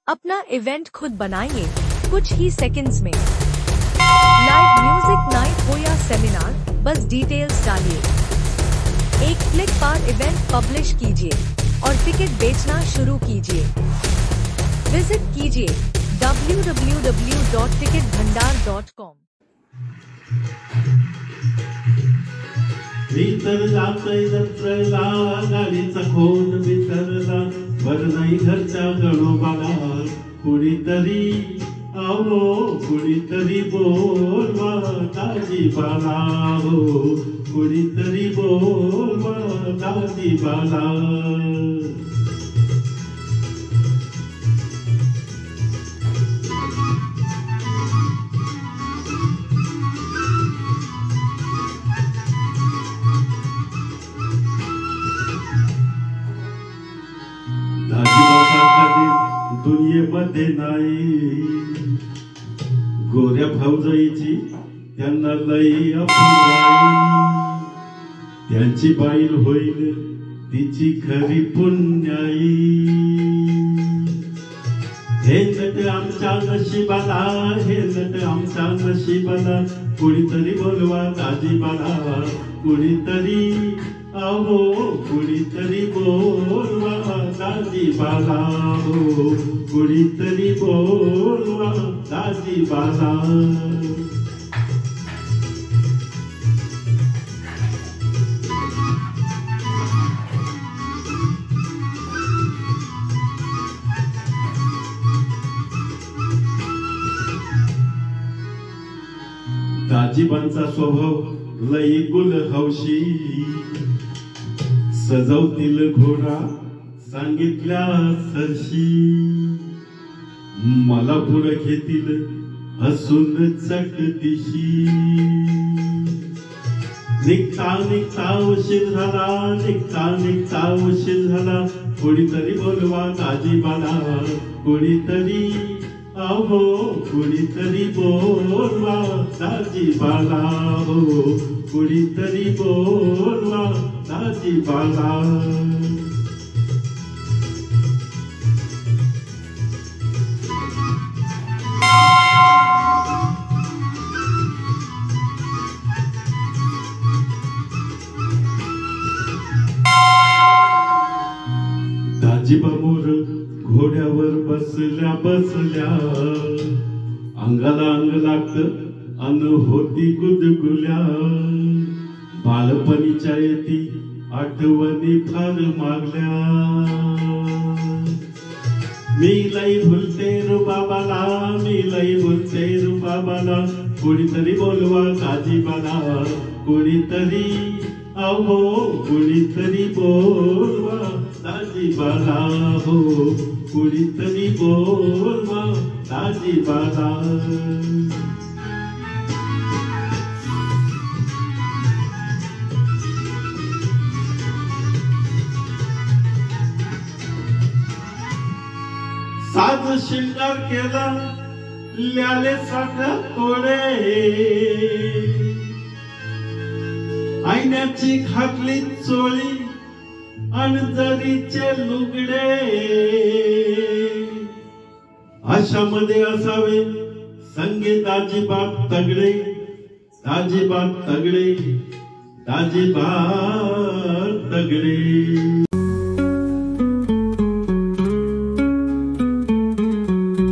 अपना event खुद बनाइए कुछ ही सेकंड्स में। लाइव म्यूजिक नाइट हो या सेमिनार, बस डिटेल्स डालिए। एक क्लिक पर इवेंट पब्लिश कीजिए और टिकट बेचना शुरू कीजिए। विजिट कीजिए www.ticketbhandar.com। भीतर जातय जत्रेला, गाडीचा खोट बिथरला, बर नाही घरच्या गणोबाला। कुणीतरी अहो कुणीतरी बोलवा दाजीबाला, हो कुणीतरी बोलवा दाजीबाला। दुनियेमध्ये नाही गोऱ्या भाऊजाईची त्यांना लई अपुराई, त्यांची बाईल होईल तिची खरी पुण्याई। हे नट आमच्या नशिबाला, हे नट आमच्या नशिबाला, कुणीतरी बोलवा दाजीबाला, कुणीतरी अहो कुणीतरी बोलवा दाजीबाला, हो कुणीतरी बोलवा दाजीबाला। दाजीबांचा स्वभाव लई गुलहौशी, सजवतील घोडा सांगितल्या सरशी, मला पुढे घेतील हसून चकदिशी। निघता निघता उशीर झाला, निघता निघता उशीर झाला, कुणीतरी बोलवा दाजीबाला, कुणीतरी अहो कुणीतरी बोलवा दाजीबाला, हो कुणीतरी बोलवा दाजीबाला। दाजीबा मोर घोड्यावर बसल्या बसल्या, अंगाला अंग लागत अन होती गुदगुल्या। बालपणीच्या येती आठवणी फार मागल्या, मी लई भुलते रुबाबाला, मी लई भुलते रुबाबाला, कुणीतरी बोलवा दाजीबाला, कुणीतरी अहो कुणीतरी बोलवा दाजीबाला, हो कुणीतरी बोलवा दाजीबाला। साज शिंगार केला ल्याले साखर तोडे, आईन्याची घातली चोळी अन जरीचे लुगडे। अशामध्ये असावे संगे दाजीबा तगडे, दाजीबा तगडे, दाजीबा तगडे।